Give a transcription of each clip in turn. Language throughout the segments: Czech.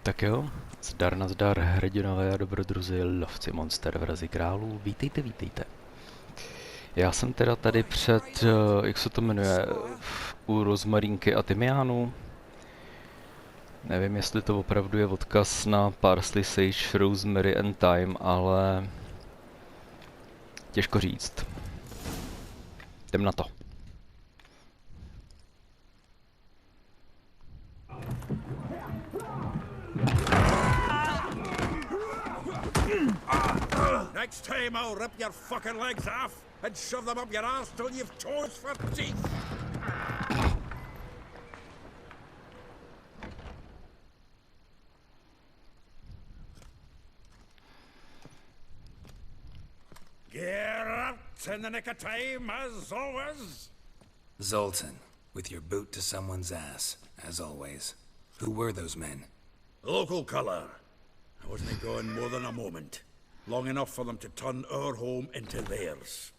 Tak jo, zdar nazdar, hrdinové a dobrodruzi, lovci monster, vrazi králů, vítejte, vítejte. Já jsem teda tady před, jak se to jmenuje, u rozmarínky a tymiánu. Nevím, jestli to opravdu je odkaz na parsley, sage, rosemary and thyme, ale těžko říct. Jdem na to. Next time I'll rip your fucking legs off and shove them up your ass till you've toes for teeth. Get out in the nick of time, as always. Zoltan, with your boot to someone's ass, as always. Who were those men? Local colour. I wasn't gone more than a moment. Long enough for them to turn our home into theirs.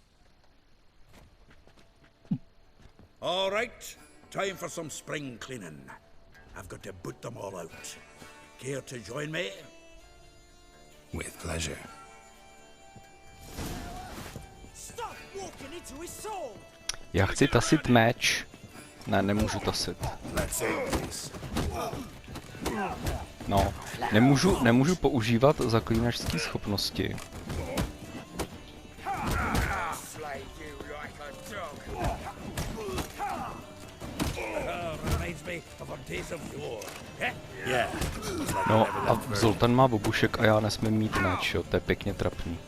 All right, time for some spring cleaning. I've got to boot them all out. Care to join me? With pleasure. Stop walking into his soul! Já chci tasit meč. Ne, nemůžu tasit. Let's end this. No, nemůžu používat zaklínačské schopnosti. No a Zoltan má obušek a já nesmím mít meč, jo, to je pěkně trapný.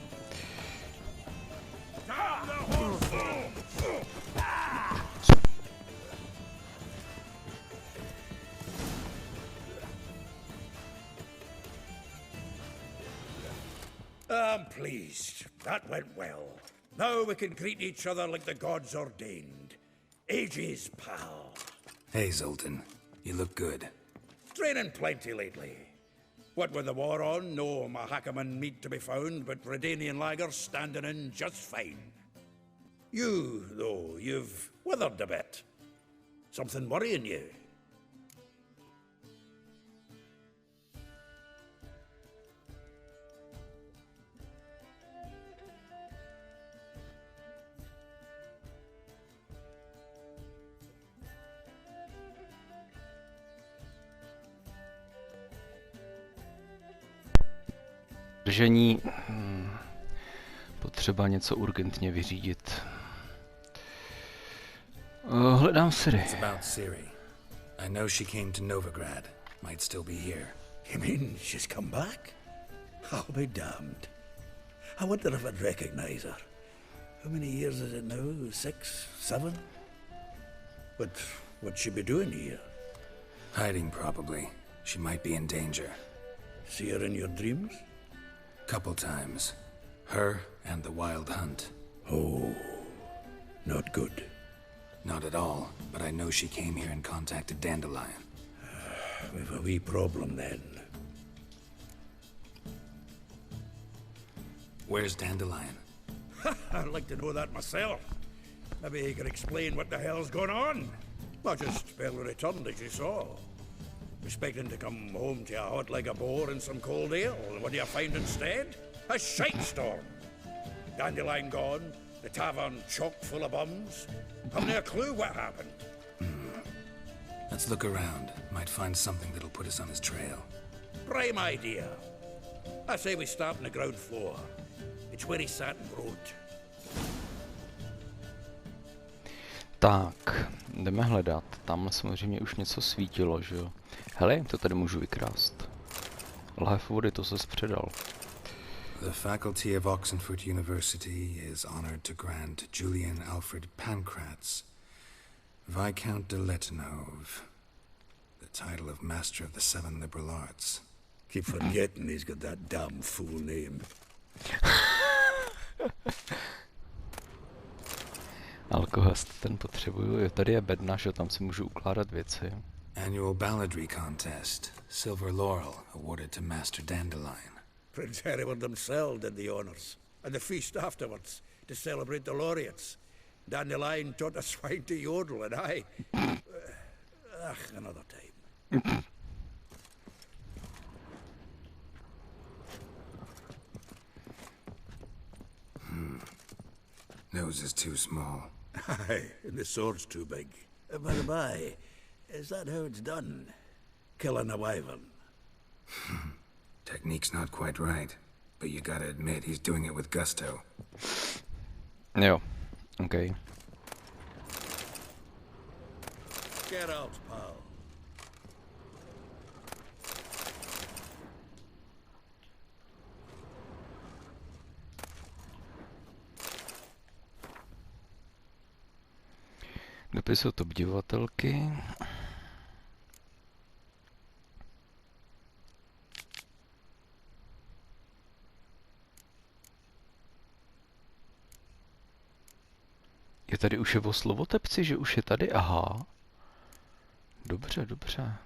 I'm pleased. That went well. Now we can greet each other like the gods ordained. Ages, pal. Hey, Zoltan. You look good. Training plenty lately. What with the war on, no Mahakaman meat to be found, but Redanian lagers standing in just fine. You, though, you've withered a bit. Something worrying you? Držení. Potřeba něco urgentně vyřídit. Hledám Siri. It's about Ciri. I know she came to Novigrad. Might still be here. You mean she's come back? I'll be damned. I wonder if I'd recognize her. How many years is it now? 6, 7? But what'd she be doing here? Hiding, probably. She might be in danger. See her in your dreams? Couple times. Her and the Wild Hunt. Oh, not good. Not at all, but I know she came here and contacted Dandelion. We've a wee problem then. Where's Dandelion? I'd like to know that myself. Maybe he could explain what the hell's going on. Well, just barely returned, as you saw. Expecting to come home to a hot like a boar and some cold ale, and what do you find instead? A shite storm. Dandelion gone, the tavern chock full of bums. Haven't a clue what happened. Let's look around. Might find something that'll put us on his trail. Prime idea. I say we start on the ground floor. It's where he sat and wrote. Tak, jdeme hledat. Tam samozřejmě už něco svítilo, že jo? Hele, to tady můžu vykrást. Lahev vody, to se předal. The faculty of Oxenford University is honored to grant Julian Alfred Pancratz, Viscount de Letonov, the title of Master of the Seven Liberal Arts. Keep forgetting he's got that damn fool name. Alkohost, ten potřebuju. Jo, tady je bedna, že tam si můžu ukládat věci. Annual balladry contest. Silver laurel awarded to Master Dandelion. Prince Hereward himself did the honours, and the feast afterwards to celebrate the laureates. Dandelion taught a swine to yodel, and another time. Nose is too small. Aye, and the sword's too big. By the by, is that how it's done? Killing a wyvern? Technique's not quite right, but you gotta admit he's doing it with gusto. Jo, OK. Get out, pal. Dopis od obdivovatelky. Je tady už je o slovotepci, že už je tady? Aha. Dobře, dobře.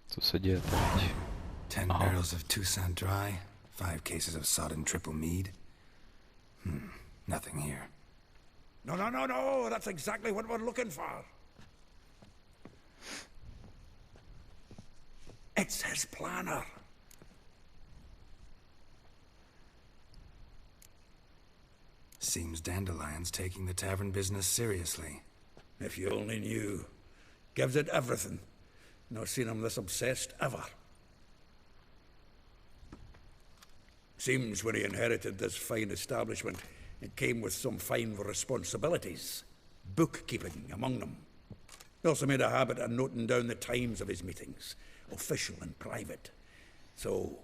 Co se děje teď? 10 barrels of Toussaint Dry, 5 cases of sodden triple mead. Nothing here. No, no, no, no! That's exactly what we're looking for. It's his planner. Seems Dandelion's taking the tavern business seriously. If you only knew. Gives it everything. Not seen him this obsessed ever. Seems when he inherited this fine establishment, it came with some fine responsibilities. Bookkeeping among them. He also made a habit of noting down the times of his meetings, official and private. So,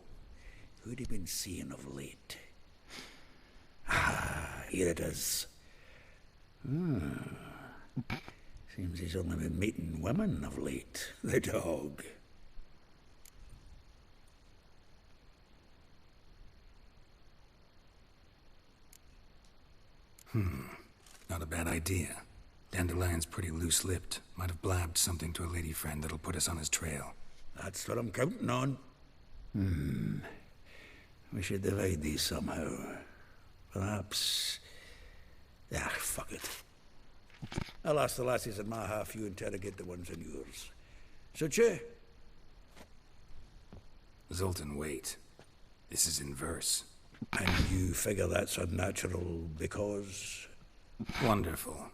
who'd he been seeing of late? Ah, here it is. Seems he's only been meeting women of late, the dog. Not a bad idea. Dandelion's pretty loose-lipped. Might have blabbed something to a lady friend that'll put us on his trail. That's what I'm counting on. We should divide these somehow. Perhaps... Ah, fuck it. I'll ask the lassies in my half, you interrogate the ones in yours. Such you? Zoltan, wait. This is in verse. And you figure that's unnatural because... Wonderful.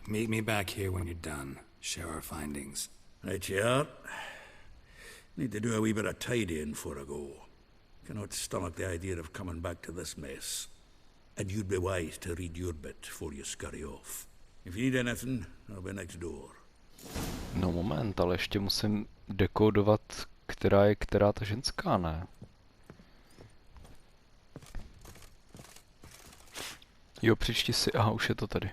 Meet me back here when you're done. Share our findings. Right you are. Need to do a wee bit of tidying before I go. Cannot stomach the idea of coming back to this mess. And you'd be wise to read your bit before you scurry off. If you need anything, I'll be next door. No moment, ale ještě musím dekodovat, která je která ta ženská, ne? Jo, přečti si, aha, už je to tady.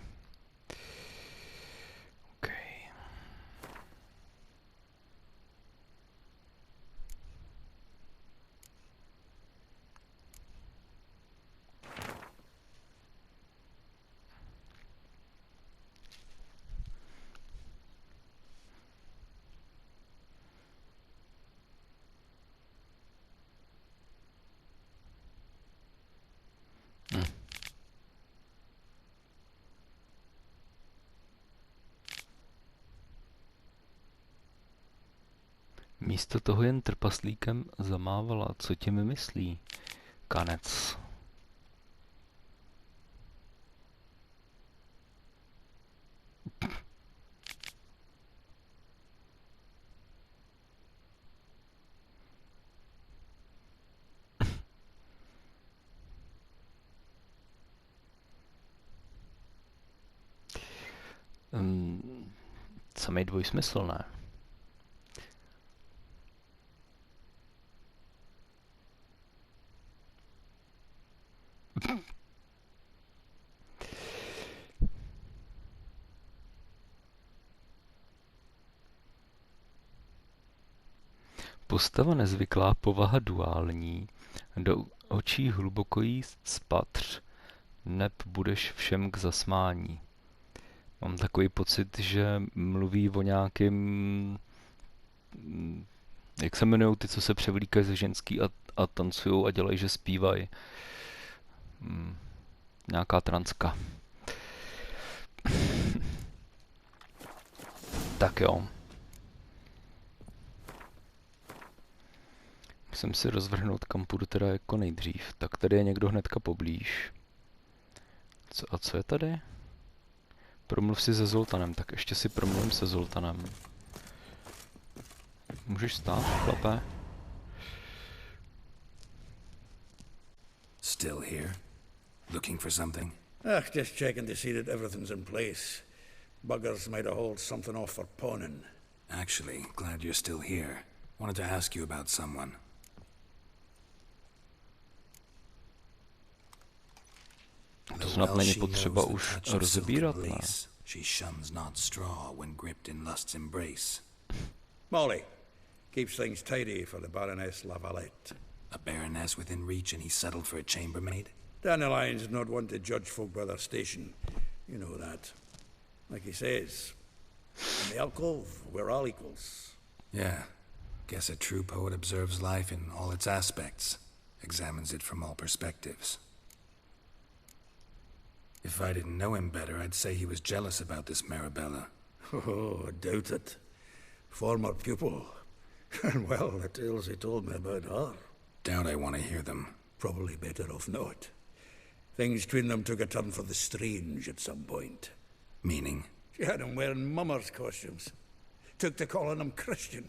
OK. Místo toho jen trpaslíkem zamávala. Co tím myslí? Kanec. Samej dvojsmysl, ne? Postava nezvyklá, povaha duální, do očí hluboko jí spatř, neb budeš všem k zasmání. Mám takový pocit, že mluví o nějakým, jak se jmenujou ty, co se převlíkají ze ženský a tancujou a dělají, že zpívají. Nějaká transka. Tak jo. Musím si rozvrhnout, kam půjdu teda jako nejdřív. Tak tady je někdo hnedka poblíž. A co je tady? Promluv si se Zoltanem, tak ještě si promluvím se Zoltanem. Můžeš stát, chlape? Still here? Looking for something? Just checking to see that everything's in place. Buggers might have hauled something off for pawning. Actually, glad you're still here. Wanted to ask you about someone. To snad není potřeba už rozebírat, ne? She shuns not straw when gripped in lust's embrace. Molly keeps things tidy for the Baroness Lavalette. A baroness within reach and he settled for a chambermaid? Dandelion's not one to judge folk by their station. You know that. Like he says, in the alcove, we're all equals. Yeah. Guess a true poet observes life in all its aspects, examines it from all perspectives. If I didn't know him better, I'd say he was jealous about this Marabella. Oh, doubt it. Former pupil. And well, the tales he told me about her. Doubt I want to hear them. Probably better off not. Things between them took a turn for the strange at some point. Meaning? She had him wearing mummers' costumes. Took to calling him Christian,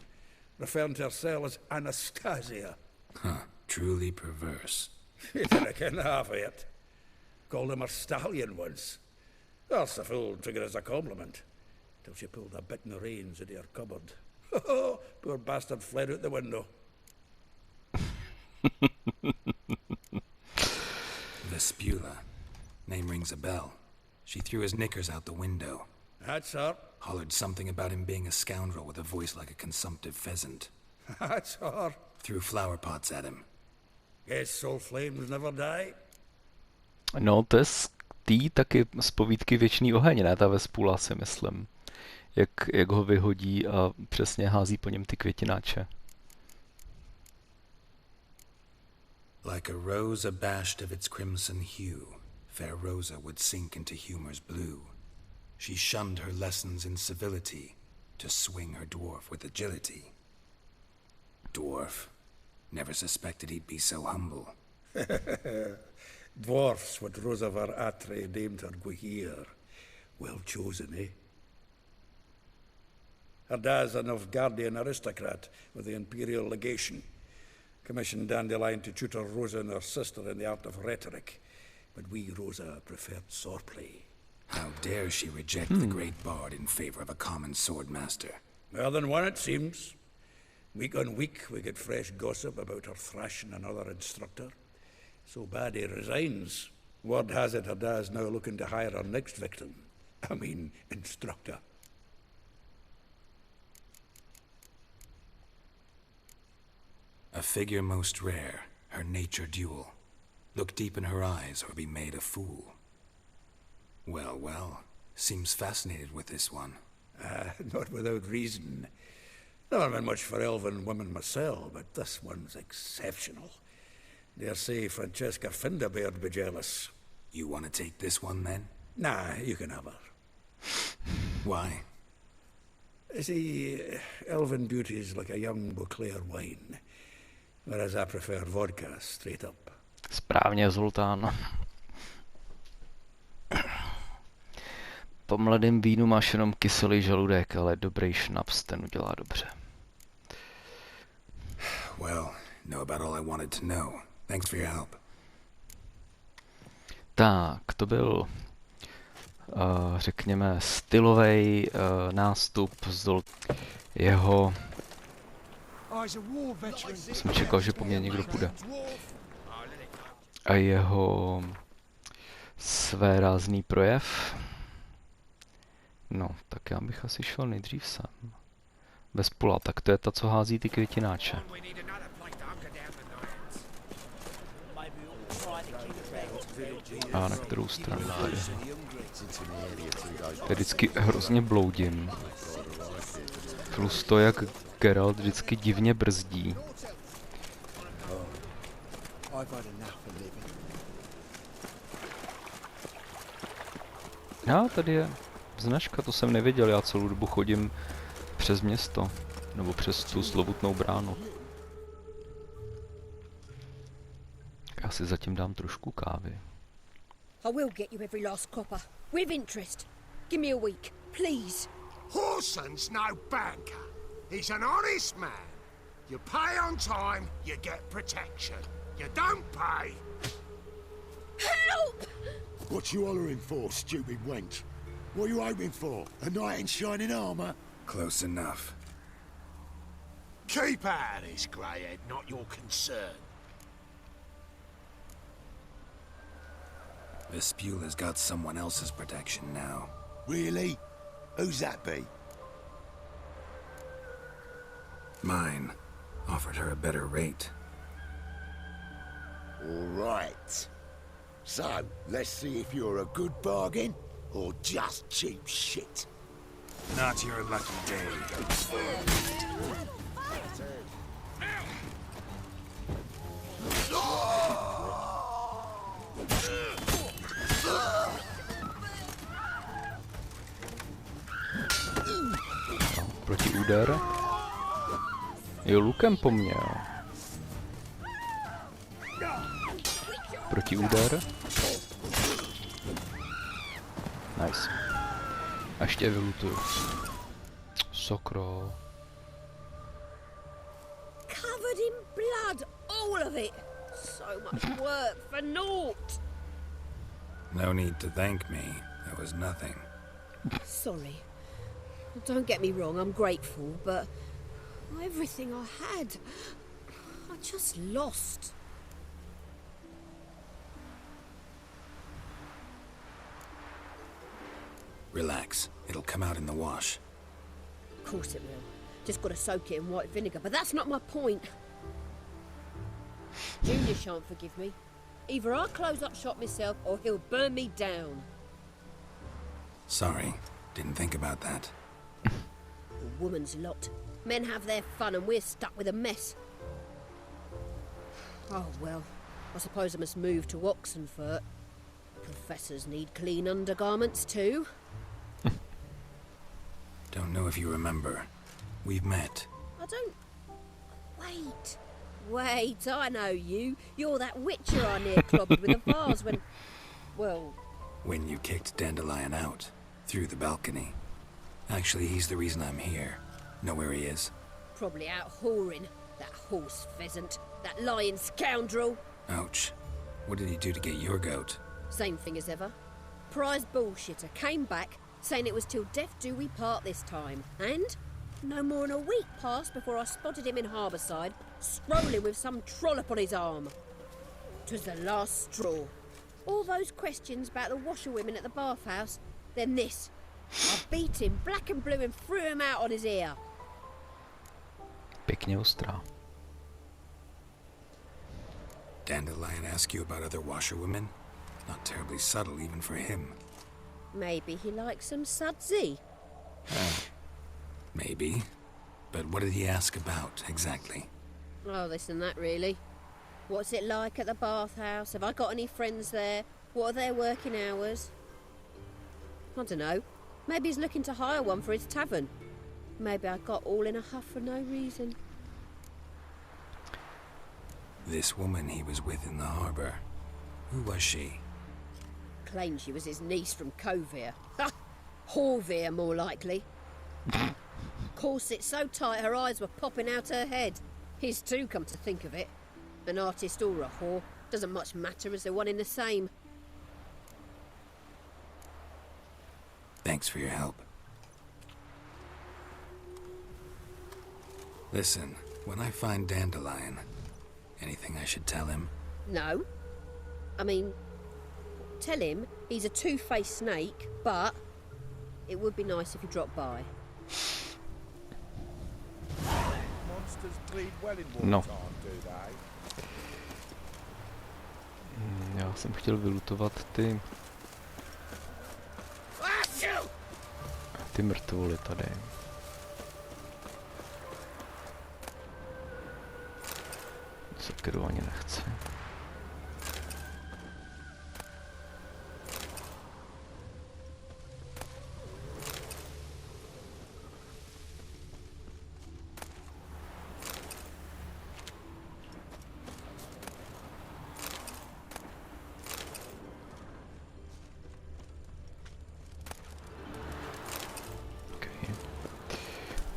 referring to herself as Anastasia. Huh. Truly perverse. He didn't ken half of it. Called him a stallion once. That's the fool took it as a compliment. Till she pulled a bit in the reins into her cupboard. Poor bastard fled out the window. Vespula. Name rings a bell. She threw his knickers out the window. That's her. Hollered something about him being a scoundrel with a voice like a consumptive pheasant. That's her. Threw flower pots at him. Guess soul flames never die. No, to je z tý taky z povídky Věčný oheň, ne? Ta Vespula, si myslím. Jak ho vyhodí a přesně hází po něm ty květináče. Like a rose abashed of its crimson hue, fair Rosa would sink into humor's blue. She shunned her lessons in civility to swing her dwarf with agility. Dwarf. Never suspected he'd be so humble. Dwarfs what Rosa var Atre named her Guihir. Well chosen, eh? Her dad's a Novgardian aristocrat with the imperial legation. Commissioned Dandelion to tutor Rosa and her sister in the art of rhetoric. But we, Rosa, preferred swordplay. How dare she reject the great bard in favor of a common swordmaster? More than one, it seems. Week on week, we get fresh gossip about her thrashing another instructor. So bad he resigns. Word has it her dad's now looking to hire her next victim. I mean, instructor. A figure most rare, her nature dual. Look deep in her eyes or be made a fool. Well, well, seems fascinated with this one. Not without reason. Never been much for elven women myself, but this one's exceptional. Dare say Francesca Finderbeard be jealous. You want to take this one, then? Nah, you can have her. Why? See, elven beauty's like a young Beauclair wine, whereas I prefer vodka straight up. Správně, Zoltán. Po mladém vínu máš jenom kyselý žaludek, ale dobrý šnaps ten udělá dobře. Well, know about all I wanted to know. Thanks for your help. Tak, to byl, řekněme, stylový nástup z jeho... Jsem čekal, že po mně někdo půjde. A jeho svérázný projev. No, tak já bych asi šel nejdřív sem. Vespula, tak to je ta, co hází ty květináče. A na kterou stranu tady? Já vždycky hrozně bloudím. Plus to, jak Geralt vždycky divně brzdí. No, tady je značka, to jsem nevěděl, já celou dobu chodím přes město, nebo přes tu slovutnou bránu. Já si zatím dám trošku kávy. I will get you every last copper, with interest. Give me a week, please. Horson's no banker. He's an honest man. You pay on time, you get protection. You don't pay... Help! What you hollering for, stupid wench? What are you hoping for? A knight in shining armour? Close enough. Keep out of this, greyhead, not your concern. Vespula's got someone else's protection now. Really? Who's that be? Mine. Offered her a better rate. All right. So, let's see if you're a good bargain or just cheap shit. Not your lucky day. Protiúder. Jo, lukem po mně, jo. Protiúder. Nice. A ještě vylutuju. Sokro. Covered in blood, all of it. So much work for naught. No need to thank me. There was nothing. Sorry. Don't get me wrong, I'm grateful, but everything I had, I just lost. Relax. It'll come out in the wash. Of course it will. Just got to soak it in white vinegar, but that's not my point. Junior shan't forgive me. Either I'll close up shop myself or he'll burn me down. Sorry. Didn't think about that. A woman's lot. Men have their fun and we're stuck with a mess. Oh well, I suppose I must move to Oxenfurt. Professors need clean undergarments too. Don't know if you remember. We've met. I don't... Wait, I know you. You're that witcher I near clobbered with a vase when... Well... When you kicked Dandelion out. Through the balcony. Actually, he's the reason I'm here. Know where he is? Probably out whoring. That horse pheasant. That lying scoundrel. Ouch. What did he do to get your goat? Same thing as ever. Prize bullshitter came back, saying it was till death do we part this time. And no more than a week passed before I spotted him in Harbourside, strolling with some trollop on his arm. 'Twas the last straw. All those questions about the washerwomen at the bathhouse, then this. I beat him black and blue and threw him out on his ear. Pěkně ostrá. Dandelion ask you about other washerwomen? Not terribly subtle even for him. Maybe he likes some sudsy. Maybe. But what did he ask about, exactly? Oh, this and that, really. What's it like at the bathhouse? Have I got any friends there? What are their working hours? I don't know. Maybe he's looking to hire one for his tavern. Maybe I got all in a huff for no reason. This woman he was with in the harbor. Who was she? Claimed she was his niece from Kovir. Ha! Horvir, more likely. Corset so tight her eyes were popping out her head. His too, come to think of it. An artist or a whore. Doesn't much matter as they're one in the same. Thanks for your help. Listen, when I find Dandelion, anything I should tell him? No. I mean, tell him he's a two-faced snake, but it would be nice if he dropped by. Monsters bleed well in No. wartime, do they? Já jsem chtěl vylutovat ty mrtvoly tady. Sekeru ani nechci.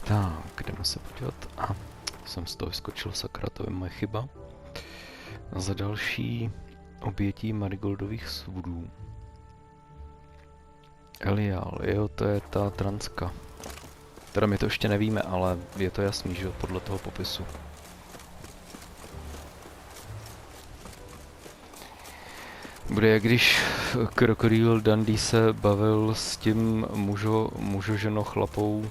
Tak, jdeme se podívat. A jsem z toho vyskočil, sakra, to je moje chyba. A za další obětí Marigoldových svudů. Elial, jo, to je ta transka. Teda my to ještě nevíme, ale je to jasný, že jo, podle toho popisu. Bude jak když krokodýl Dundee se bavil s tím mužo-ženo chlapou,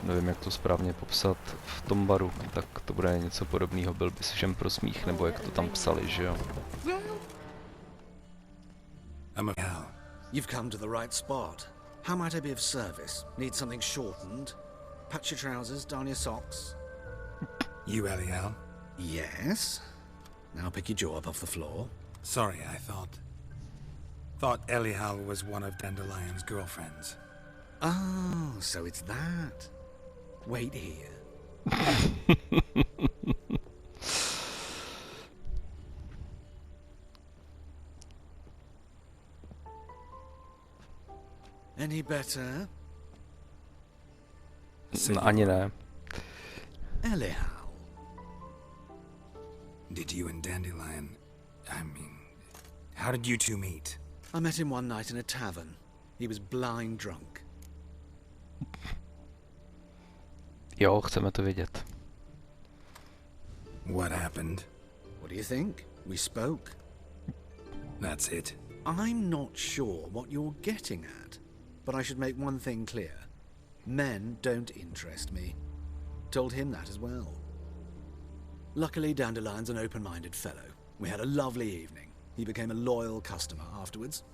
nevím jak to správně popsat, v tom baru, tak to bude něco podobného, byl by si všem pro smích, nebo jak to tam psali, že jo. You've come to the right spot. How might I be of service? Need something shortened? Patch your trousers, darn your socks. You, Eliel? Yes. Now pick your jaw up off the floor. Sorry, I thought Eliel was one of Dandelion's girlfriends. Oh, so it's that. Wait here. Any better? Ani ne. Eliel. Did you and Dandelion... how did you two meet? I met him one night in a tavern. He was blind drunk. Jo, chceme to vědět. What happened? What do you think? We spoke. That's it. I'm not sure what you're getting at, but I should make one thing clear. Men don't interest me. Told him that as well. Luckily, Dandelion's an open-minded fellow. We had a lovely evening. He became a loyal customer afterwards.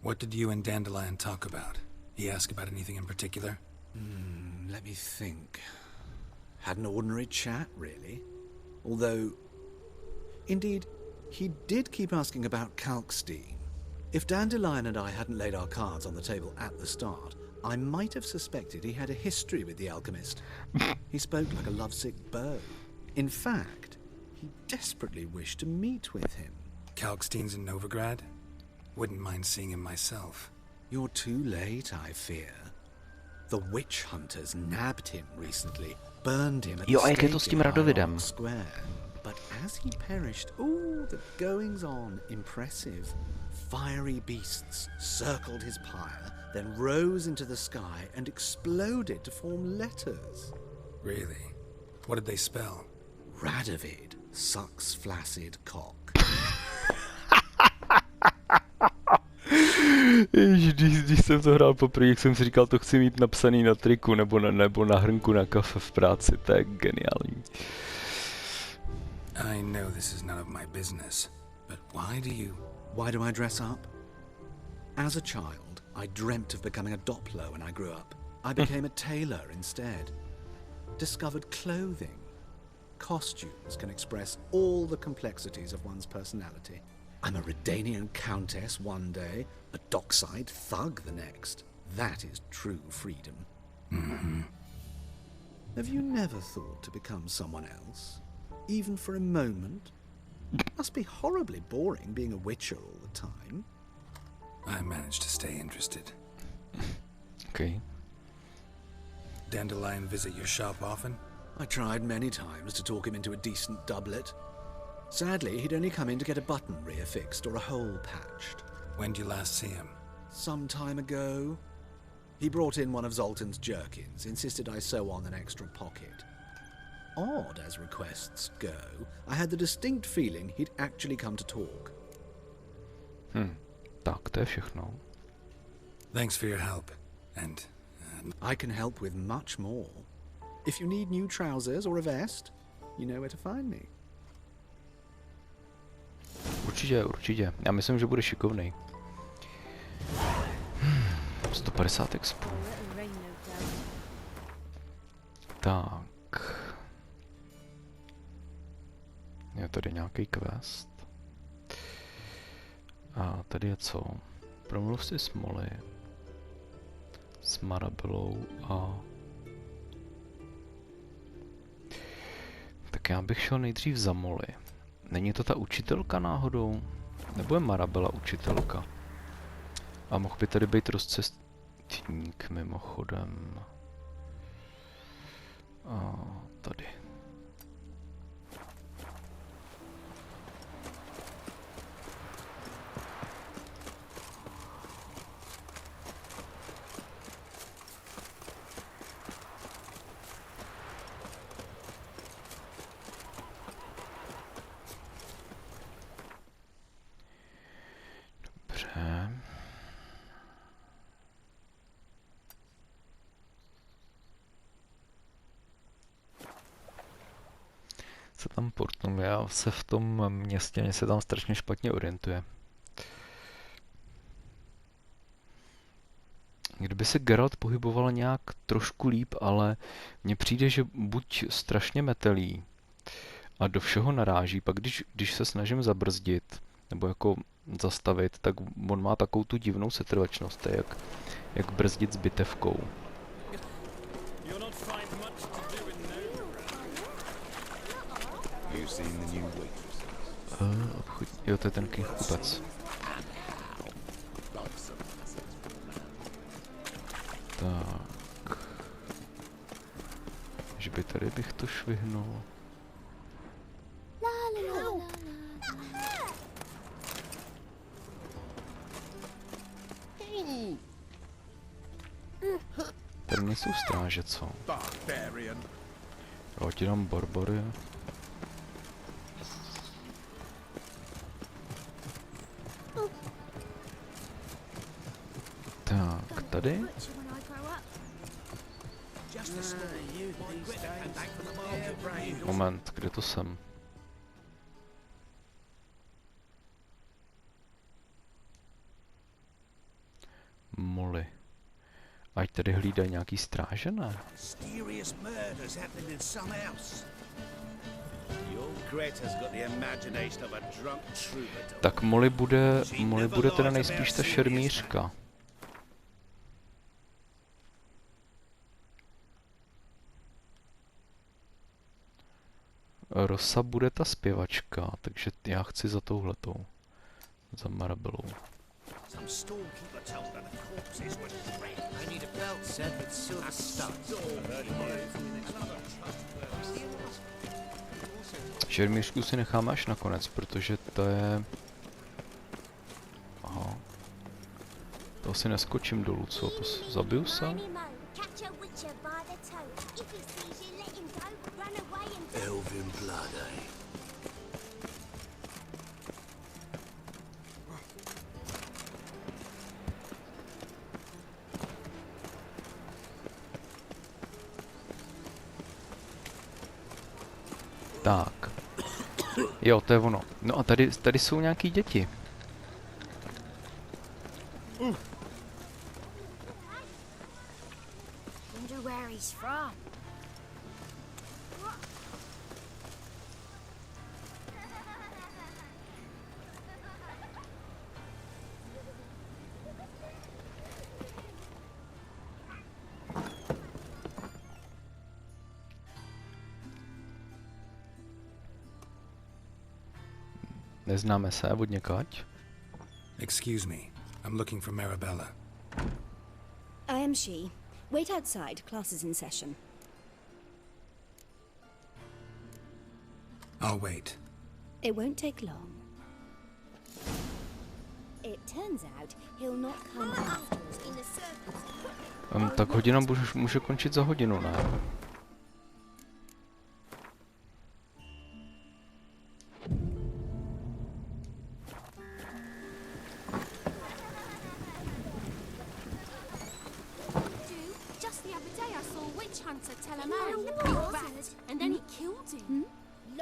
What did you and Dandelion talk about? He asked about anything in particular? Let me think. Had an ordinary chat, really. Although, indeed, he did keep asking about Kalkstein. If Dandelion and I hadn't laid our cards on the table at the start, I might have suspected he had a history with the alchemist. He spoke like a lovesick beau. In fact, he desperately wished to meet with him. Kalkstein's in Novigrad? Wouldn't mind seeing him myself. You're too late, I fear. The witch hunters nabbed him recently, burned him at Jo, a the jak je to s tím stake in Radovidem? Hyrox Square. But as he perished, oh, the goings-on, impressive. Fiery beasts circled his pyre, then rose into the sky and exploded to form letters. Really? What did they spell? Radovid sucks flaccid cock. Ježiš, když jsem to hrál poprvé, jak jsem si říkal, to chci mít napsaný na triku nebo na hrnku na kafe v práci, to je geniální. I know this is none of my business, but Why do I dress up? As a child, I dreamt of becoming a Doppler when I grew up. I became a tailor instead. Discovered clothing. Costumes can express all the complexities of one's personality. I'm a Redanian countess one day, a dockside thug the next. That is true freedom. Mm-hmm. Have you never thought to become someone else? Even for a moment? Must be horribly boring being a witcher all the time. I managed to stay interested. Okay. Dandelion visit your shop often? I tried many times to talk him into a decent doublet. Sadly, he'd only come in to get a button reaffixed or a hole patched. When did you last see him? Some time ago. He brought in one of Zoltan's jerkins, insisted I sew on an extra pocket. Odd as requests go, I had the distinct feeling he'd actually come to talk. Tak, to je všechno. Thanks for your help. And... I can help with much more. If you need new trousers or a vest, you know where to find me. Určitě, určitě. Já myslím, že bude šikovnej. 150 expo. Tak. Je tady nějaký quest. A tady je co? Promluv si s Molly. S Marabelou a... Tak já bych šel nejdřív za Molly. Není to ta učitelka náhodou? Nebo je Marabela učitelka? A mohl by tady být rozcestník mimochodem. A tady. Se tam portnul, já se v tom městě, mě se tam strašně špatně orientuje. Kdyby se Geralt pohyboval nějak trošku líp, ale mně přijde, že buď strašně metelí a do všeho naráží, pak když se snažím zabrzdit, nebo jako zastavit, tak on má takovou tu divnou setrvačnost, to je jak brzdit s bitevkou. Jo, to je ten knihkupec. Tak. Že by tady bych to švihnul. Tady nejsou stráže, co? Jo, ti dám barbory. Tak, tady? Moment, kde to jsem? Molly. Ať tady hlídají nějaký stráže, ne? Tak Molly bude teda nejspíš ta šermířka. Rosa bude ta zpěvačka, takže já chci za touhletou. Za Marabelou. Šermířku si necháme až nakonec, protože to je... Aha. To si neskočím dolů, co? To zabiju se? Tak. Jo, to je ono. No a tady jsou nějaký děti. Neznáme se od někať? Excuse me. I'm looking for Marabella. I am she. Wait outside. Class is in session. I'll wait. It won't take long. It turns out he'll not come after us in a circle. Tak hodina může končit za hodinu, ne?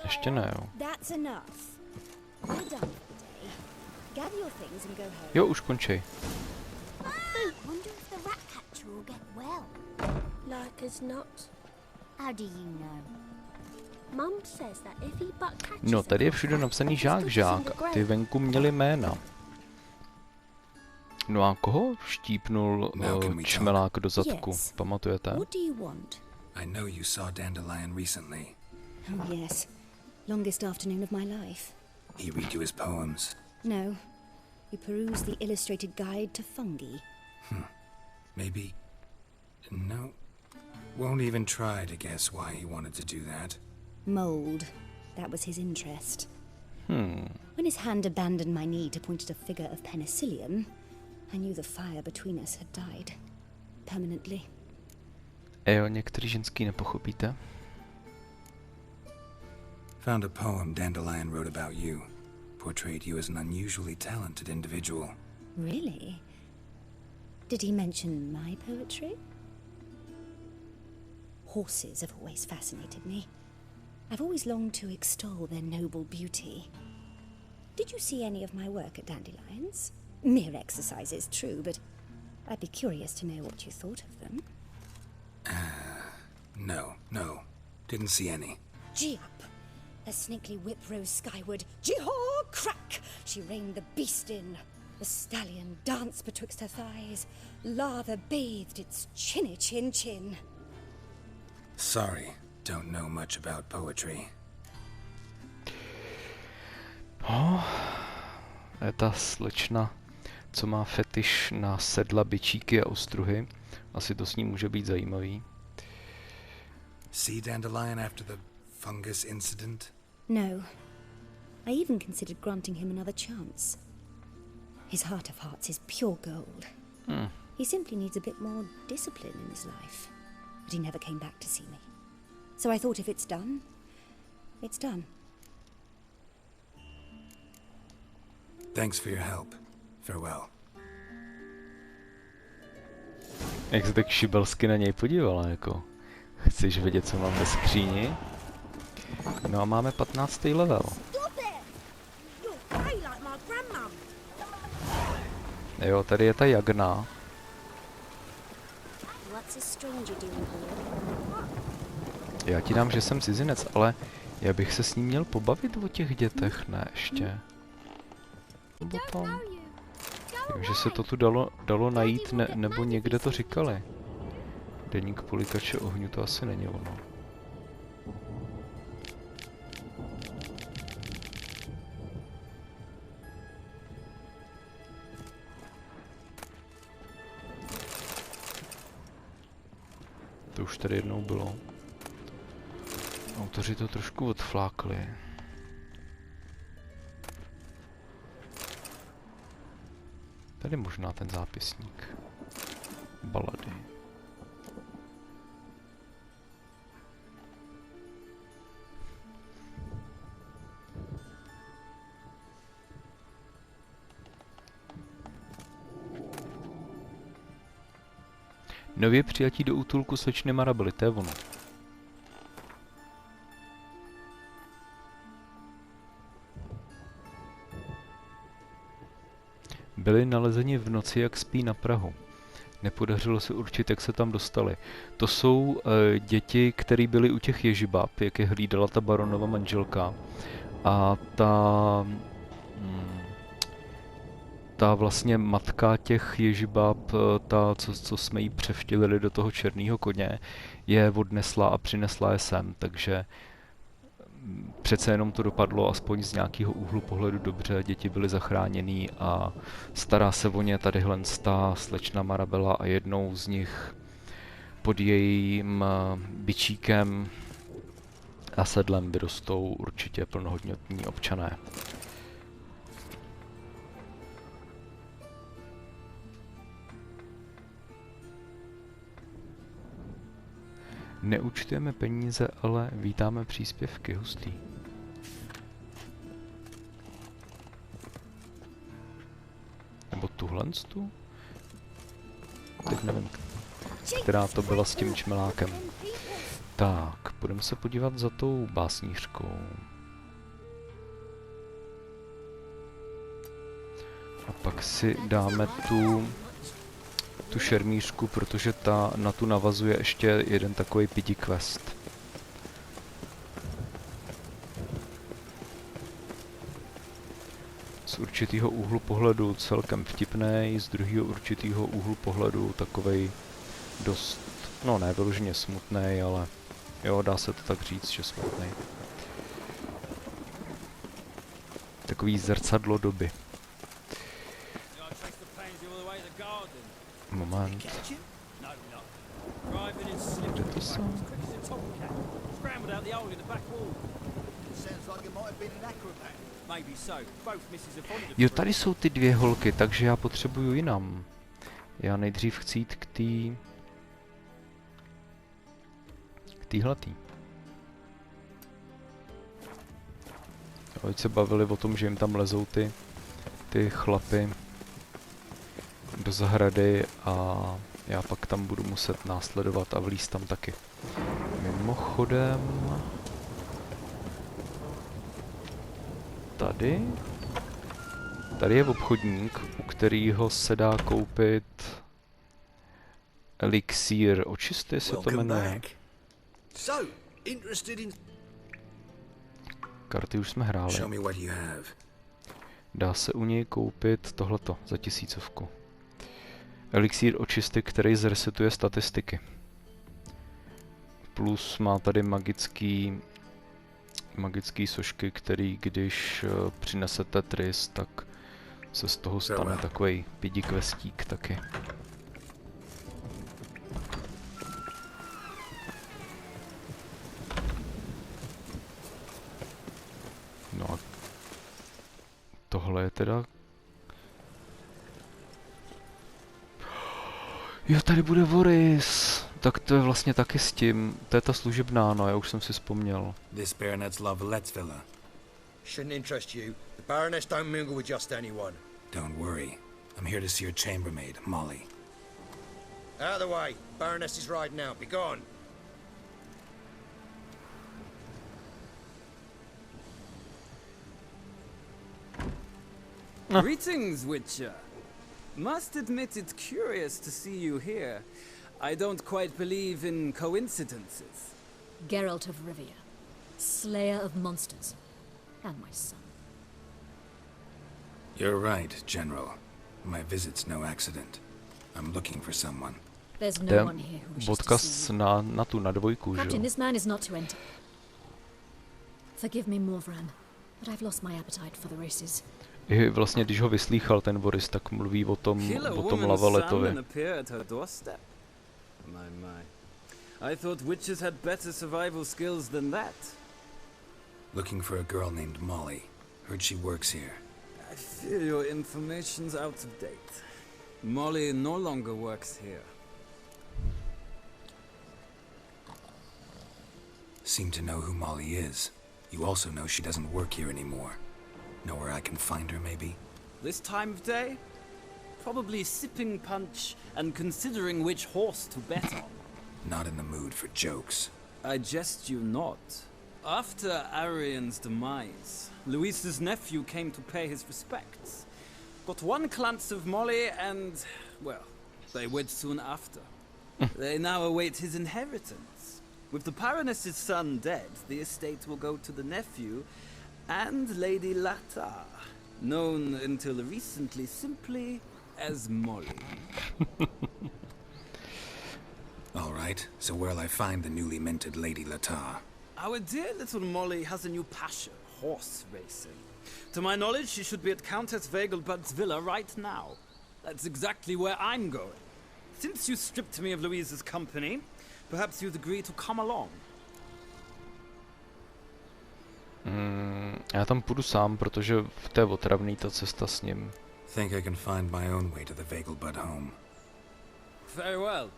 Ještě ne, jo. Jo, už končí. No, tady je všude napsaný žák a ty venku měli jména. No a koho štípnul čmelák do zadku? Pamatujete? I know you saw Dandelion recently. Oh yes. Longest afternoon of my life. He read you his poems. No. You peruse the illustrated guide to fungi. Maybe... No. Won't even try to guess why he wanted to do that. Mold. That was his interest. When his hand abandoned my knee to point at a figure of penicillium, I knew the fire between us had died. Permanently. Jo, některý ženský nepochopíte. Found a poem Dandelion wrote about you. Portrayed you as an unusually talented individual. Really? Did he mention my poetry? Horses have always fascinated me. I've always longed to extol their noble beauty. Did you see any of my work at Dandelions? Mere exercises, true, but I'd be curious to know what you thought of them. No. Didn't see any. Gee up! A snaky whip rose skyward. Jee-haw! Crack! She reined the beast in. The stallion danced betwixt her thighs. Lather bathed its chinny chin. Sorry, don't know much about poetry. Je ta slečna, co má fetiš na sedla, bičíky a ostruhy. Asi to s ní může být zajímavý. See Dandelion after the fungus incident? No. I even considered granting him another chance. His heart of hearts is pure gold. He simply needs a bit more discipline in his life. But he never came back to see me. So I thought if it's done, it's done. Thanks for your help. Farewell. Jak se tak šibelsky na něj podívala, jako. Chceš vědět, co mám ve skříni? No a máme 15. level. Jo, tady je ta jagna. Já ti dám, že jsem cizinec, ale já bych se s ním měl pobavit o těch dětech, ne ještě. Potom. Vím, že se to tu dalo najít, nebo někde to říkali. Deník polikače ohňu, to asi není ono. To už tady jednou bylo. Autoři to trošku odflákli. Tady možná ten zápisník. Balady. Nově přijatí do útulku slečny Marigoldy, to je ono. Byli nalezeni v noci, jak spí na prahu. Nepodařilo se určit, jak se tam dostali. To jsou děti, které byly u těch ježibab, jak je hlídala ta baronova manželka. A ta vlastně matka těch ježibab, ta, co jsme jí převtělili do toho černého koně, je odnesla a přinesla je sem, takže přece jenom to dopadlo aspoň z nějakého úhlu pohledu dobře, děti byly zachráněný a stará se o ně tadyhle ta slečna Marabela a jednou z nich pod jejím bičíkem a sedlem vyrostou určitě plnohodnotní občané. Neúčtujeme peníze, ale vítáme příspěvky, hustý. Nebo tuhlenstu? Teď nevím, která to byla s tím čmelákem. Tak, budeme se podívat za tou básnířkou. A pak si dáme tu šermířku, protože na tu navazuje ještě jeden takový pidi quest. Z určitého úhlu pohledu celkem vtipnej, z druhého určitého úhlu pohledu takovej dost, no ne vyloženě smutnej, ale jo, dá se to tak říct, že smutnej. Takový zrcadlo doby. moment. Kde to jsou? Jo, tady jsou ty dvě holky, takže já potřebuju jinam. Já nejdřív chci jít k týhletý. Oni se bavili o tom, že jim tam lezou ty chlapy do zahrady a já pak tam budu muset následovat a vlízt tam taky. Mimochodem... Tady je obchodník, u kterého se dá koupit elixír očisty, se to jmenuje. Karty už jsme hráli. Dá se u něj koupit tohleto za 1000. Elixír očisty, který zresetuje statistiky. Plus má tady magický sošky, který když přinese Tetris, tak se z toho stane takovej pidi questík taky. No a tohle je teda... Jo, tady bude Voris! Tak to je vlastně taky s tím. To je ta služebná, no, já už jsem si vzpomněl. This baronet's love Lettsvilla. Shouldn't interest you. The Baroness don't mingle with just anyone. Don't worry. I'm here to see your chambermaid, Molly. Out of the way. Baroness is riding out. Be gone. Greetings, Witcher. Must admit it's curious to see you here. I don't quite believe in coincidences. Geralt of Rivia, slayer of monsters, and my son. You're right, General. My visit's no accident. I'm looking for someone. There's no one here who wishes to see you. na dvojku, že jo? Captain, this man is not to enter. Forgive me, Morvran, but I've lost my appetite for the races. I vlastně, když ho vyslýchal ten Boris, tak mluví o tom Lavaletovi. I thought witches had better survival skills than that. Looking for a girl named Molly. Heard she works here. I fear your information's out of date. Molly no longer works here. Seem to know who Molly is. You also know she doesn't work here anymore. Know where I can find her, maybe? This time of day? Probably sipping punch and considering which horse to bet on. Not in the mood for jokes. I jest you not. After Arian's demise, Louise's nephew came to pay his respects. Got one glance of Molly and, well, they wed soon after. They now await his inheritance. With the Baroness's son dead, the estate will go to the nephew and Lady Latar, known until recently simply as Molly. All right, so where'll I find the newly minted Lady Latar? Our dear little Molly has a new passion, horse racing. To my knowledge, she should be at Countess Vegelbud's villa right now. That's exactly where I'm going. Since you stripped me of Louise's company, perhaps you'd agree to come along. Já tam půjdu sám, protože v té otravný ta cesta s ním. Think I can find my own way to the Vegelbud home. Very well.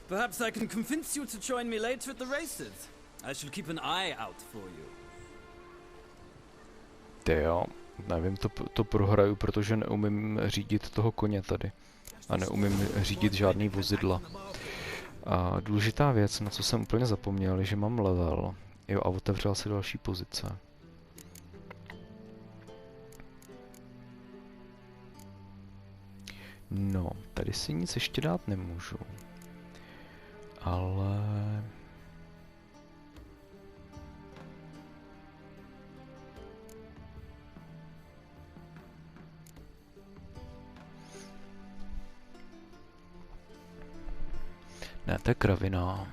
Perhaps I can convince you to join me later at the races. I shall keep an eye out for you. Jo, nevím, to prohraju, protože neumím řídit toho koně tady. A neumím řídit žádný vozidla. A důležitá věc, na co jsem úplně zapomněl, je, že mám level. Jo, a otevřela se další pozice. No, tady si nic ještě dát nemůžu. Ale... Ne, to je kravina.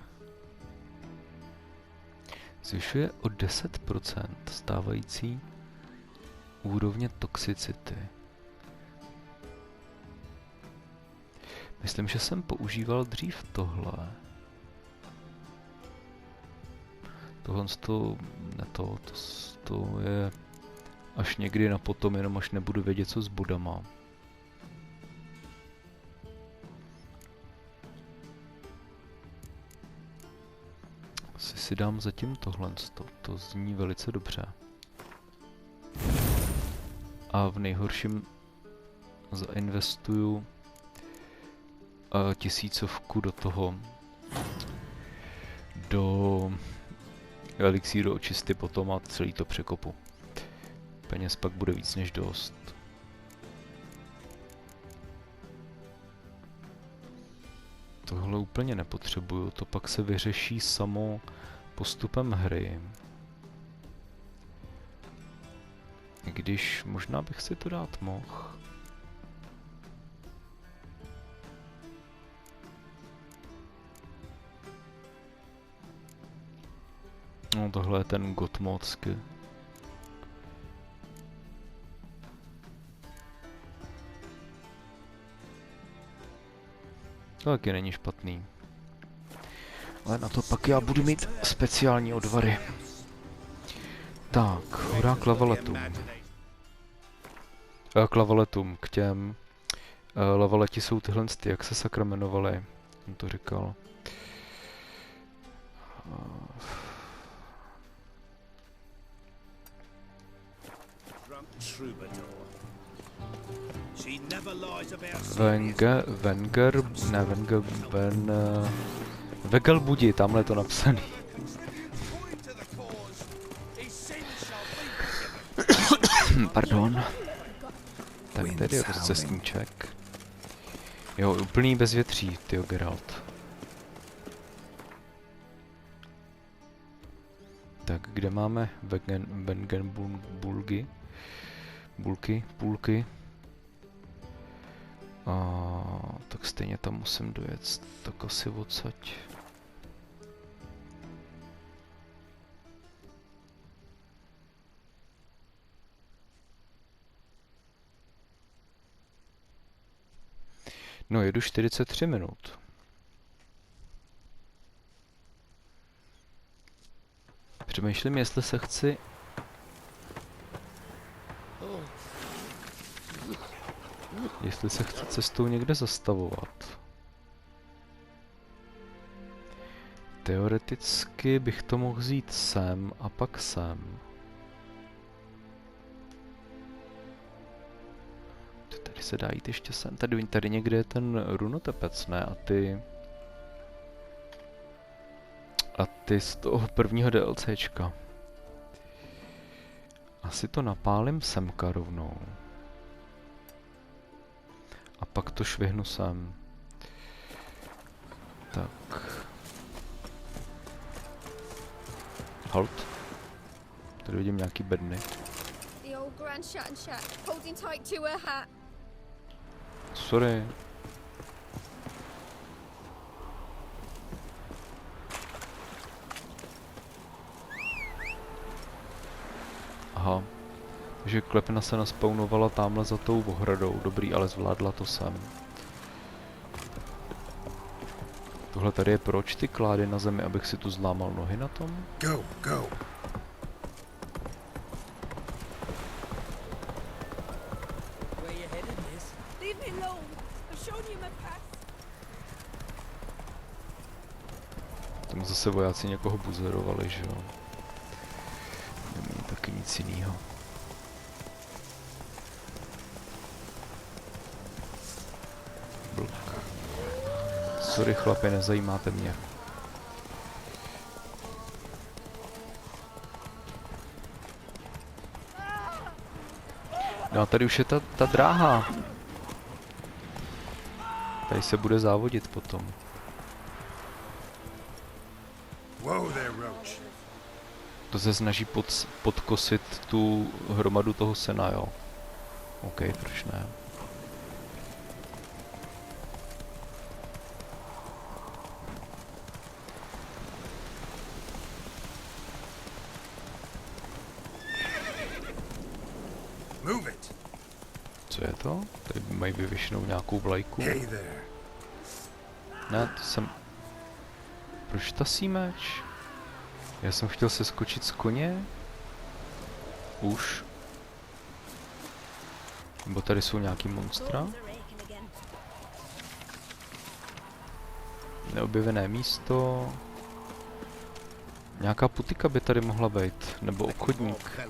Zvyšuje o 10% stávající úrovně toxicity. Myslím, že jsem používal dřív tohle. Tohle to je až někdy na potom, jenom až nebudu vědět, co s bodama. Asi si dám zatím tohle, to zní velice dobře. A v nejhorším zainvestuju 1000 do toho, do elixíru očisty potom a celý to překopu. Peněz pak bude víc než dost. Tohle úplně nepotřebuju, to pak se vyřeší samo postupem hry. Když možná bych si to dát mohl. No tohle je ten gotmocky. To taky není špatný. Ale na to pak já budu mít speciální odvary. Tak, hurá k lavaletům. K těm. Lavaleti jsou tyhle, jak se sakra jmenovaly. On to říkal. Vegelbudi, tamhle je to napsaný. Pardon. Tak tady je rozcestníček. Jo, úplný bezvětří, tyjo, Geralt. Tak, kde máme Vengenbulgy? Půlky. Tak stejně tam musím dojet, tak asi odsaď. No, jedu 43 minut. Přemýšlím, jestli se chci... cestou někde zastavovat. Teoreticky bych to mohl vzít sem a pak sem. Tady se dá jít ještě sem. Tady někde je ten runotepec, ne? A ty z toho prvního DLCčka. Asi to napálím semka rovnou. A pak to švihnu sem. Tak. Halt. Tady vidím nějaký bedny. Sorry. Aha. Takže klepna se naspawnovala tamhle za tou ohradou. Dobrý, ale zvládla to sem. Tohle tady je proč ty klády na zemi, abych si tu zlámal nohy na tom? Go. Tam zase vojáci někoho buzerovali, že jo? Nemí taky nic jinýho. Sorry chlapi, nezajímáte mě. No a tady už je ta dráha. Tady se bude závodit potom. To se snaží podkosit tu hromadu toho sena, jo. OK, proč ne? Co je to? Tady mají vyvěšenou nějakou vlajku. Hey there. Ne, to jsem... Proč tasí meč? Já jsem chtěl se skočit z koně. Už. Nebo tady jsou nějaký monstra. Neobjevené místo. Nějaká putika by tady mohla být. Nebo obchodník.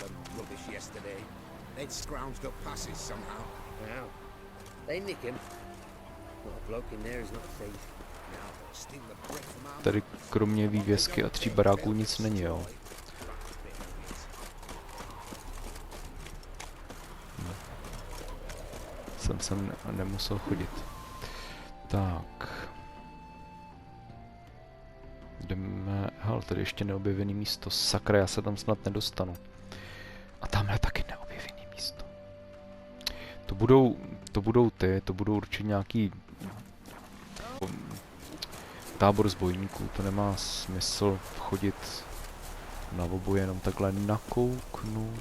Tady kromě vývězky a 3 baráků nic není, jo. Jsem sem nemusel chodit. Tak. Jdeme... Hele, tady ještě neobjevený místo. Sakra, já se tam snad nedostanu. A tamhle taky neobjevený místo. To budou určitě nějaký... tábor zbojníků. To nemá smysl chodit na oboje, jenom takhle nakouknu.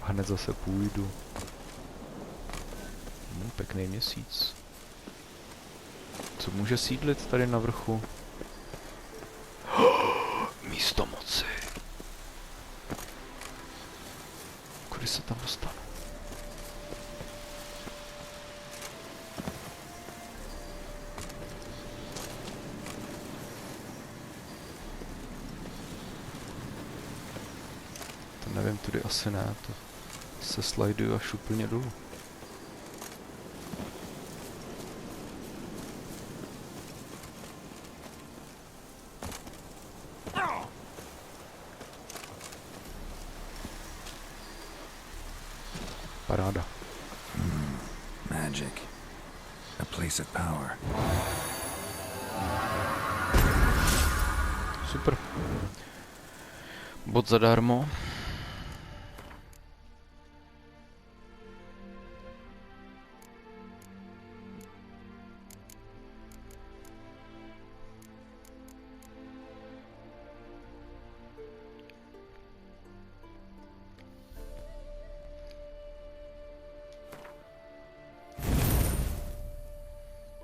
A hned zase půjdu. Pěkný měsíc. Co může sídlit tady na vrchu? Místo moci. Kudy se tam dostanu? To nevím, tudy asi ne. To se slajduju až úplně dolů. Paráda. Magic. A place of power. Super. Bod zadarmo.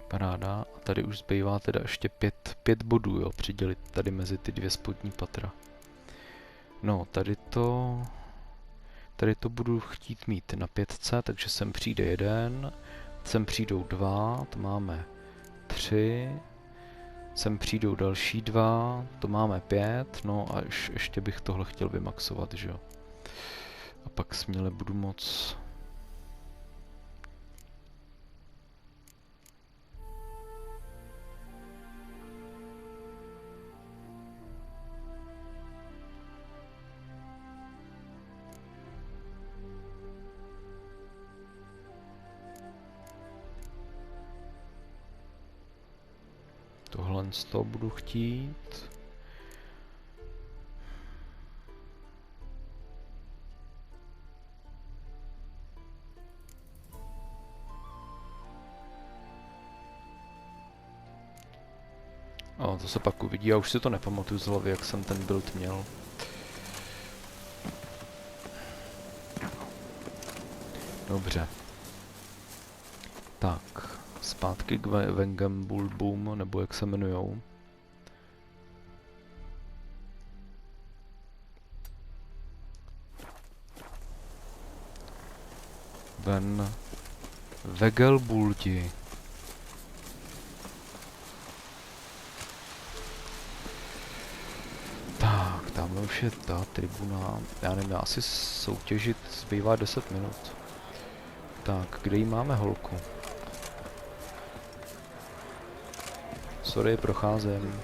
Paráda. A tady už zbývá teda ještě 5 bodů, jo, přidělit tady mezi ty 2 spodní patra. No, tady to budu chtít mít na 5, takže sem přijde 1, sem přijdou 2, to máme 3, sem přijdou další 2, to máme 5, no a ještě bych tohle chtěl vymaxovat, že jo. A pak směle budu moc... Tohle z toho budu chtít. A to se pak uvidí, já už si to nepamatuju z hlavy, jak jsem ten build měl. Dobře. Tak. Zpátky k Vengambulbum, nebo jak se jmenujou. Vegelbuldi. Tak, tamhle už je ta tribuna. Já nevím, já asi soutěžit zbývá 10 minut. Tak, kde jí máme holku? Sorry, procházím.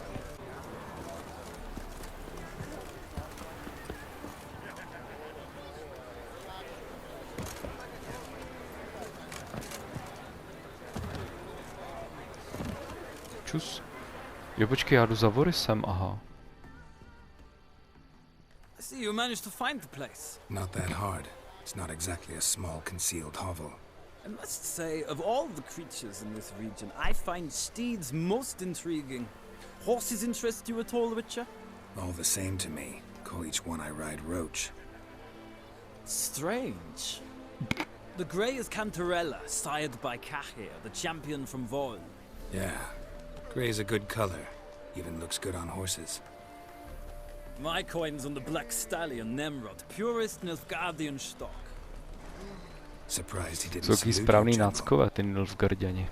Čus. Jo, počkej, já jdu za Vorisem, aha. I see you managed to find the place. Not that hard. It's not exactly a small concealed hovel. I must say, of all the creatures in this region, I find steeds most intriguing. Horses interest you at all, Witcher? All the same to me. Call each one I ride Roach. Strange. The grey is Cantarella, sired by Cahir, the champion from Vol. Yeah. Gray's a good color. Even looks good on horses. My coin's on the Black Stallion Nemrod, purest Nilfgaardian stock. Surprised he didn't Jsou salute you, správný General. náckové, ty Nilfgaardiani.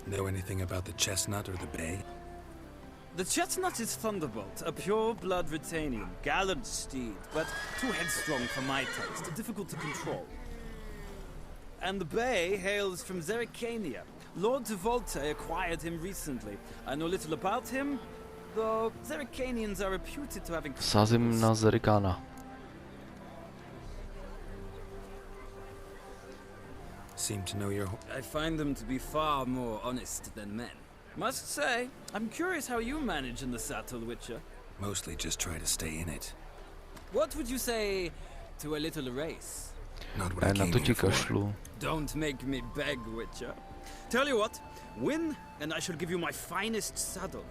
Know anything about the chestnut or the bay? The chestnut is Thunderbolt, a pure-blood Retanian, gallant steed, but too headstrong for my taste, difficult to control. And the bay hails from Zericania. Lord de Volte acquired him recently. I know little about him, though Zericanians are reputed to having... Sázím na Zerikána. Seem to know your... I find them to be far more honest than men. Must say, I'm curious how you manage in the saddle, Witcher. Mostly just try to stay in it. What would you say to a little race? Not what I Na came to here ti for. kašlu. Don't make me beg, Witcher. Tell you what, win, and I shall give you my finest saddle.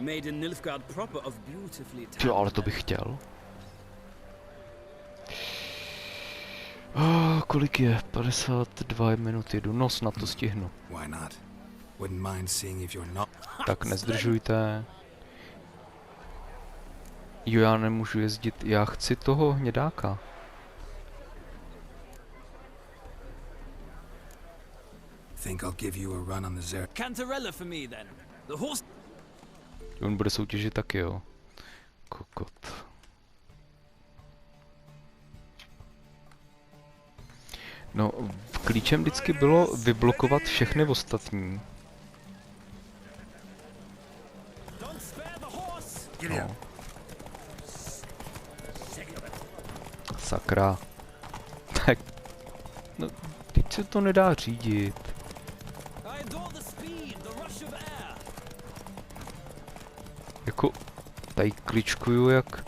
Made in Nilfgaard proper of beautifully Ty, ale to bych chtěl. Kolik je? 52 minut jedu. No, snad to stihnu. Why not? Wouldn't mind seeing if you're not... Tak nezdržujte. Jo, já nemůžu jezdit. Já chci toho hnědáka. Think I'll give you a run on the Zer... Cantarella for me then. The horse... On bude soutěžit taky, jo. Kokot. No, klíčem vždycky bylo vyblokovat všechny ostatní. No. Sakra. Tak. No, teď se to nedá řídit. Jako, tady kličkuju jak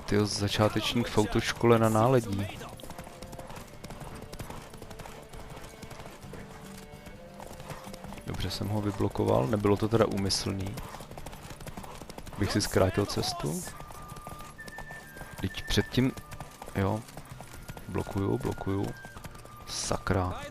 tyjo začátečník v autoškole na náledí. Dobře jsem ho vyblokoval, nebylo to teda úmyslný. Bych si zkrátil cestu. Teď předtím, jo, blokuju. Sakra.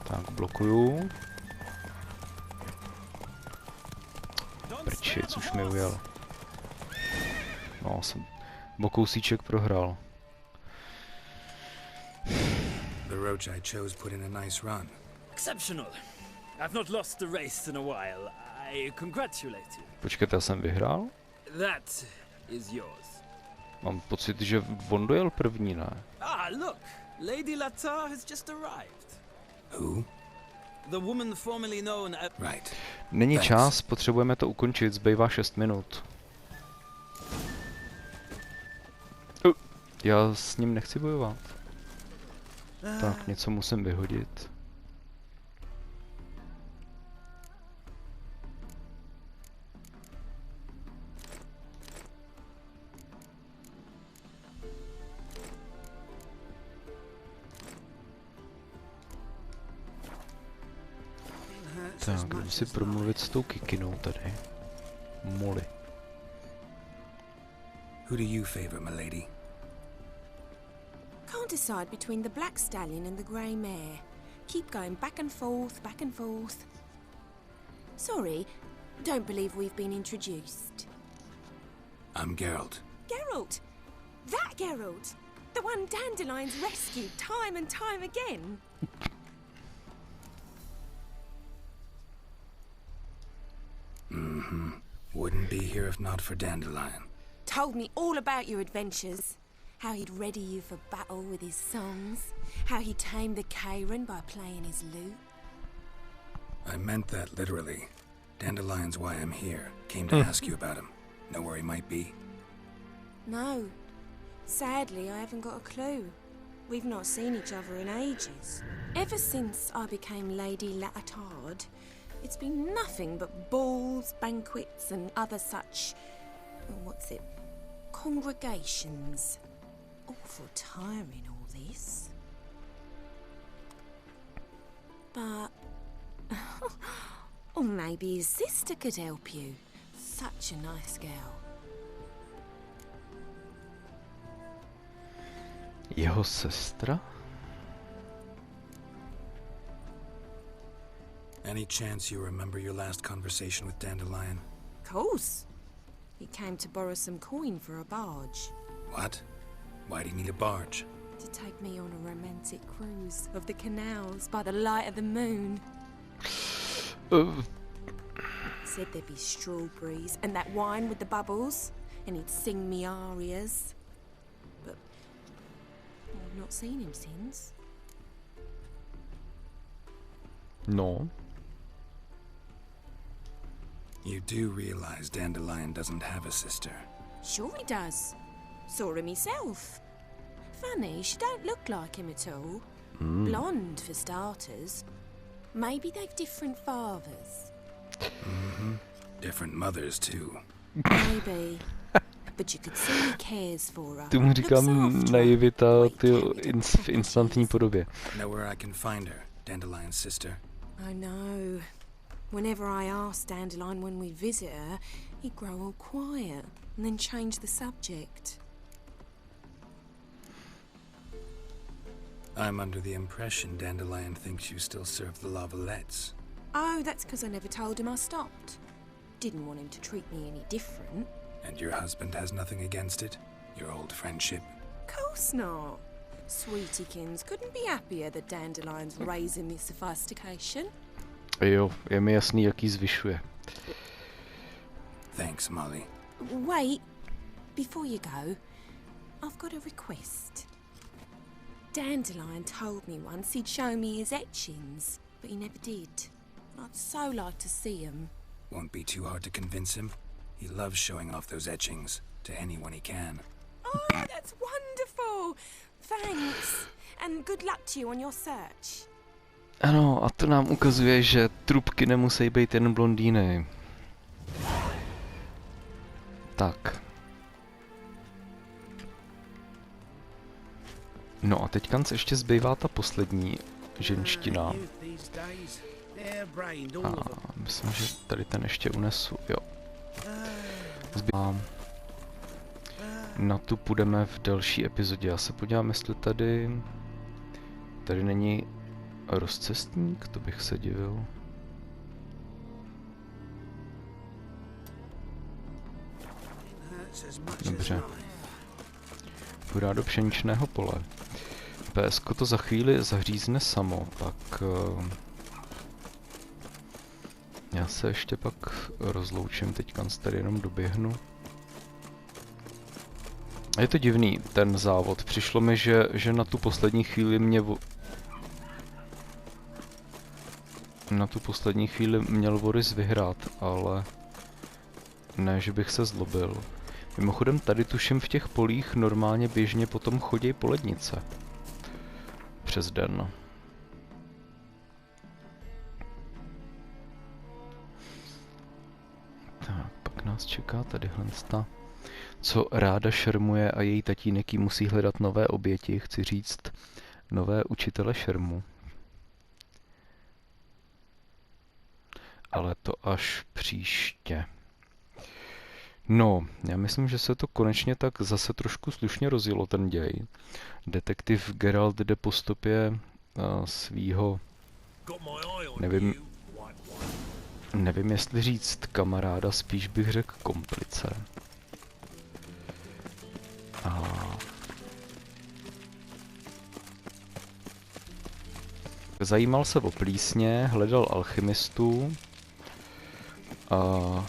Tak, blokuju. Prčic, už mi ujel. No, jsem bokousíček prohrál. The roach I chose put in a nice run. Exceptional. I've not lost the race in a while. I congratulate you. Počkejte, já jsem vyhrál? That is yours. Mám pocit, že on dojel první, ne? Ah, look. Lady Latar has just arrived. Who? The woman formerly known as... Right. Není čas, potřebujeme to ukončit, zbývá 6 minut. Já s ním nechci bojovat. Tak, něco musím vyhodit. Tak, jdem si promluvit s tou kikinou tady. Molly. Who do you favor, my lady? Can't decide between the black stallion and the grey mare. Keep going back and forth, back and forth. Sorry, don't believe we've been introduced. I'm Geralt. Geralt! That Geralt! The one Dandelion's rescued time and time again. Mm-hmm. Wouldn't be here if not for Dandelion. Told me all about your adventures. How he'd ready you for battle with his songs. How he tamed the Karen by playing his lute. I meant that literally. Dandelion's why I'm here. Came to ask you about him. Know where he might be? No. Sadly, I haven't got a clue. We've not seen each other in ages. Ever since I became Lady Latard, it's been nothing but balls, banquets, and other such... what's it? Congregations. Awful tiring, all this. But... or maybe his sister could help you. Such a nice girl. Jeho sestra? Any chance you remember your last conversation with Dandelion? Of course. He came to borrow some coin for a barge. What? Why do you need a barge? To take me on a romantic cruise of the canals by the light of the moon. Said there'd be strawberries and that wine with the bubbles, and he'd sing me arias. But I've not seen him since. No. You do realize Dandelion doesn't have a sister? Sure he does. Saw him myself. Funny, she don't look like him at all. Blonde, for starters. Maybe they've different fathers. Different mothers, too. Maybe. But you could see he cares for her. Tomu říkám naivita v instantní podobě. Know where I can find her, Dandelion's sister? I know. Whenever I asked Dandelion when we'd visit her, he'd grow all quiet and then change the subject. I'm under the impression Dandelion thinks you still serve the Lavalettes. Oh, that's because I never told him I stopped. Didn't want him to treat me any different. And your husband has nothing against it? Your old friendship? Course not. Sweetiekins couldn't be happier that Dandelion's raising this sophistication. Jo, je mi jasný, jaký zvyšuje. Thanks, Molly. Wait, before you go, I've got a request. Dandelion told me once he'd show me his etchings, but he never did. I'd so like to see them. Won't be too hard to convince him. He loves showing off those etchings to anyone he can. Oh, that's wonderful! Thanks, and good luck to you on your search. Ano, a to nám ukazuje, že trubky nemusí být jen blondýny. Tak. No a teďka ještě zbývá ta poslední ženština. A myslím, že tady ten ještě unesu, jo. Zbývá. Na tu půjdeme v další epizodě. Já se podívám, jestli tady není rozcestník, to bych se divil. Dobře. Půjde do pšeničného pole. PSko to za chvíli zahřízne samo, tak já se ještě pak rozloučím, teďka tady jenom doběhnu. Je to divný, ten závod. Přišlo mi, že na tu poslední chvíli měl Boris vyhrát, ale ne, že bych se zlobil. Mimochodem tady tuším v těch polích normálně běžně potom chodí polednice. Přes den. Tak, pak nás čeká tadyhle ta, co ráda šermuje a její tatínek jí musí hledat nové oběti, chci říct, nové učitele šermu. Ale to až příště. No, já myslím, že se to konečně tak zase trošku slušně rozjelo ten děj. Detektiv Geralt jde po stopě svýho, nevím jestli říct kamaráda, spíš bych řekl komplice. A zajímal se o plísně, hledal alchymistů a